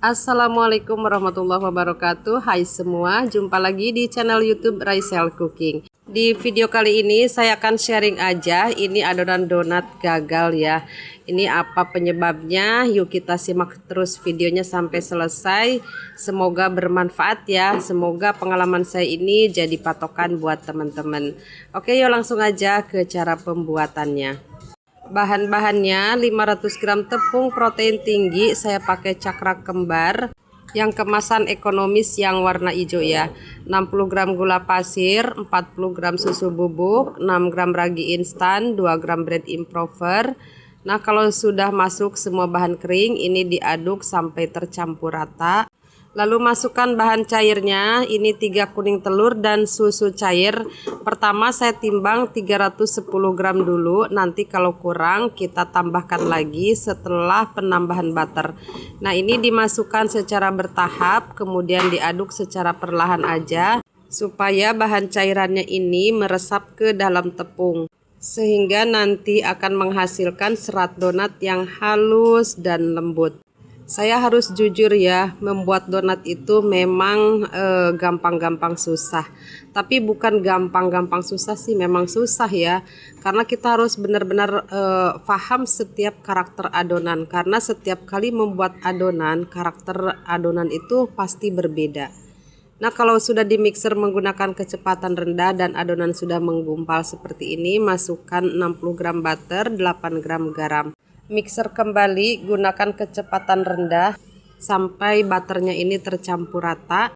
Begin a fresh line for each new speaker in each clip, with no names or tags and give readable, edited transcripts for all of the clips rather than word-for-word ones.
Assalamualaikum warahmatullahi wabarakatuh. Hai semua, jumpa lagi di channel YouTube Raisel Cooking. Di video kali ini saya akan sharing aja ini adonan donat gagal ya. Ini apa penyebabnya? Yuk kita simak terus videonya sampai selesai. Semoga bermanfaat ya. Semoga pengalaman saya ini jadi patokan buat teman-teman. Oke, yuk langsung aja ke cara pembuatannya. Bahan-bahannya 500 gram tepung protein tinggi, saya pakai cakra kembar yang kemasan ekonomis yang warna hijau ya. 60 gram gula pasir, 40 gram susu bubuk, 6 gram ragi instan, 2 gram bread improver. Nah, kalau sudah masuk semua bahan kering, ini diaduk sampai tercampur rata. Lalu masukkan bahan cairnya, ini 3 kuning telur dan susu cair. Pertama saya timbang 310 gram dulu, nanti kalau kurang kita tambahkan lagi setelah penambahan butter. Nah, ini dimasukkan secara bertahap, kemudian diaduk secara perlahan aja supaya bahan cairannya ini meresap ke dalam tepung, sehingga nanti akan menghasilkan serat donat yang halus dan lembut. Saya harus jujur ya, membuat donat itu memang gampang-gampang susah. Tapi bukan gampang-gampang susah sih, memang susah ya. Karena kita harus benar-benar paham setiap karakter adonan. Karena setiap kali membuat adonan, karakter adonan itu pasti berbeda. Nah, kalau sudah di mixer menggunakan kecepatan rendah dan adonan sudah menggumpal seperti ini, masukkan 60 gram butter, 8 gram garam. Mixer kembali, gunakan kecepatan rendah sampai butternya ini tercampur rata.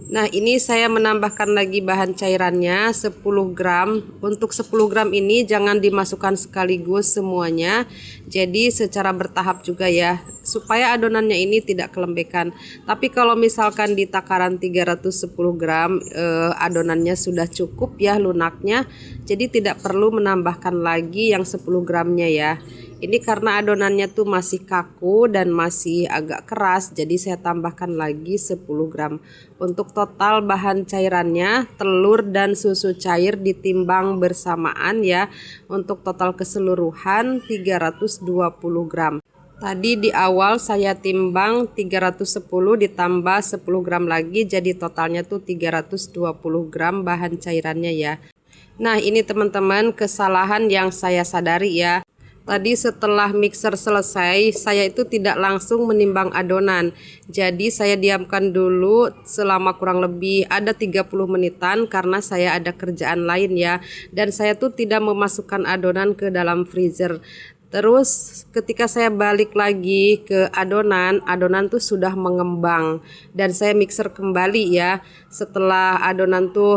Nah, ini saya menambahkan lagi bahan cairannya 10 gram. Untuk 10 gram ini jangan dimasukkan sekaligus semuanya. Jadi secara bertahap juga ya, supaya adonannya ini tidak kelembekan. Tapi kalau misalkan di takaran 310 gram adonannya sudah cukup ya lunaknya. Jadi tidak perlu menambahkan lagi yang 10 gramnya ya. Ini karena adonannya tuh masih kaku dan masih agak keras, jadi saya tambahkan lagi 10 gram. Untuk total bahan cairannya, telur dan susu cair ditimbang bersamaan ya. Untuk total keseluruhan 320 gram. Tadi di awal saya timbang 310 ditambah 10 gram lagi, jadi totalnya tuh 320 gram bahan cairannya ya. Nah, ini teman-teman kesalahan yang saya sadari ya. Tadi setelah mixer selesai, saya itu tidak langsung menimbang adonan. Jadi saya diamkan dulu selama kurang lebih ada 30 menitan karena saya ada kerjaan lain ya. Dan saya tuh tidak memasukkan adonan ke dalam freezer. Terus ketika saya balik lagi ke adonan, adonan tuh sudah mengembang. Dan saya mixer kembali ya. Setelah adonan tuh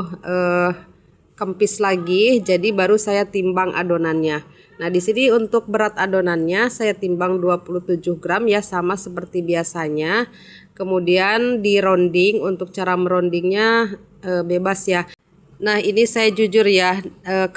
kempis lagi, jadi baru saya timbang adonannya. Nah, di sini untuk berat adonannya saya timbang 27 gram ya, sama seperti biasanya. Kemudian di rounding, untuk cara merondingnya bebas ya. Nah, ini saya jujur ya,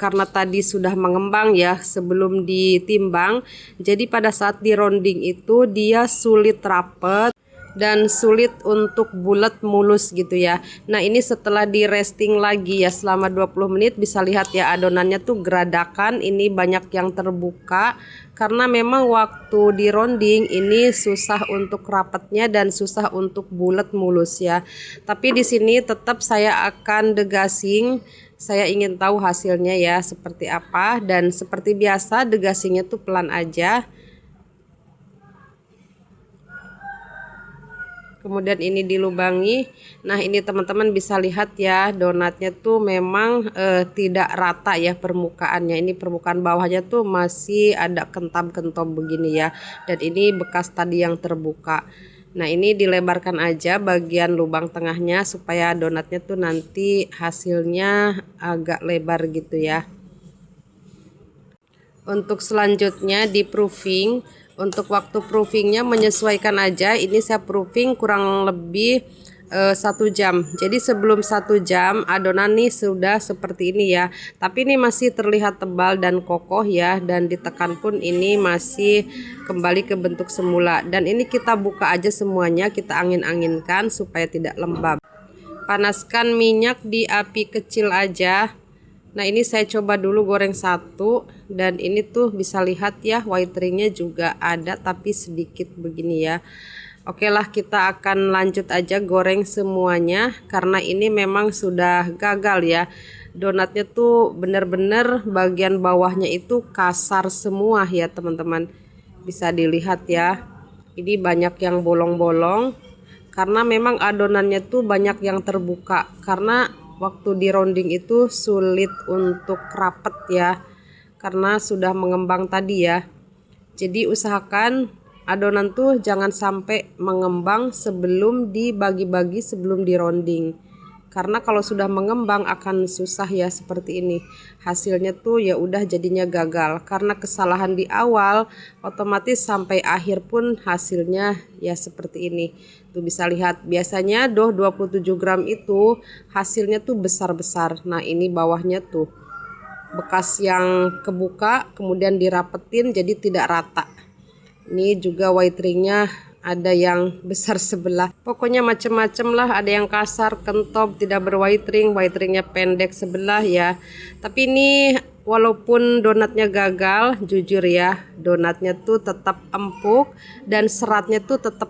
karena tadi sudah mengembang ya sebelum ditimbang. Jadi pada saat di rounding itu dia sulit rapet dan sulit untuk bulat mulus gitu ya. Nah, ini setelah di resting lagi ya selama 20 menit, bisa lihat ya adonannya tuh geradakan, ini banyak yang terbuka karena memang waktu di rounding ini susah untuk rapatnya dan susah untuk bulat mulus ya. Tapi di sini tetap saya akan degasing. Saya ingin tahu hasilnya ya seperti apa, dan seperti biasa degasingnya tuh pelan aja. Kemudian ini dilubangi. Nah, ini teman-teman bisa lihat ya, donatnya tuh memang tidak rata ya permukaannya. Ini permukaan bawahnya tuh masih ada kentam-kentom begini ya. Dan ini bekas tadi yang terbuka. Nah, ini dilebarkan aja bagian lubang tengahnya supaya donatnya tuh nanti hasilnya agak lebar gitu ya. Untuk selanjutnya di proofing. Untuk waktu proofingnya menyesuaikan aja. Ini saya proofing kurang lebih 1 jam. Jadi sebelum 1 jam adonan nih sudah seperti ini ya. Tapi ini masih terlihat tebal dan kokoh ya. Dan ditekan pun ini masih kembali ke bentuk semula. Dan ini kita buka aja semuanya. Kita angin-anginkan supaya tidak lembab. Panaskan minyak di api kecil aja. Nah, ini saya coba dulu goreng satu, dan ini tuh bisa lihat ya white ringnya juga ada tapi sedikit begini ya. Oke lah, kita akan lanjut aja goreng semuanya karena ini memang sudah gagal ya. Donatnya tuh bener-bener bagian bawahnya itu kasar semua ya teman-teman. Bisa dilihat ya. Ini banyak yang bolong-bolong karena memang adonannya tuh banyak yang terbuka. Karena waktu di rounding itu sulit untuk rapet ya. Karena sudah mengembang tadi ya. Jadi usahakan adonan tuh jangan sampai mengembang sebelum dibagi-bagi, sebelum dironding. Karena kalau sudah mengembang akan susah ya seperti ini. Hasilnya tuh ya udah jadinya gagal. Karena kesalahan di awal, otomatis sampai akhir pun hasilnya ya seperti ini. Tuh bisa lihat, biasanya doh 27 gram itu hasilnya tuh besar-besar. Nah, ini bawahnya tuh bekas yang kebuka kemudian dirapetin jadi tidak rata. Ini juga white ringnya ada yang besar sebelah. Pokoknya macem-macem lah, ada yang kasar, kentop, tidak white ringnya pendek sebelah ya. Tapi ini walaupun donatnya gagal, jujur ya, donatnya tuh tetap empuk dan seratnya tuh tetap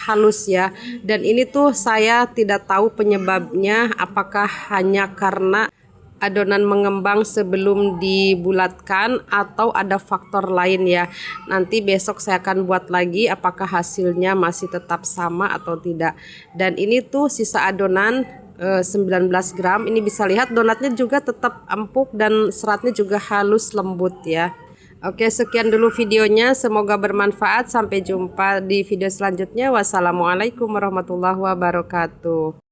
halus ya. Dan ini tuh saya tidak tahu penyebabnya, apakah hanya karena adonan mengembang sebelum dibulatkan atau ada faktor lain ya. Nanti besok saya akan buat lagi apakah hasilnya masih tetap sama atau tidak. Dan ini tuh sisa adonan 19 gram. Ini bisa lihat donatnya juga tetap empuk dan seratnya juga halus lembut ya. Oke, sekian dulu videonya, semoga bermanfaat. Sampai jumpa di video selanjutnya. Wassalamualaikum warahmatullahi wabarakatuh.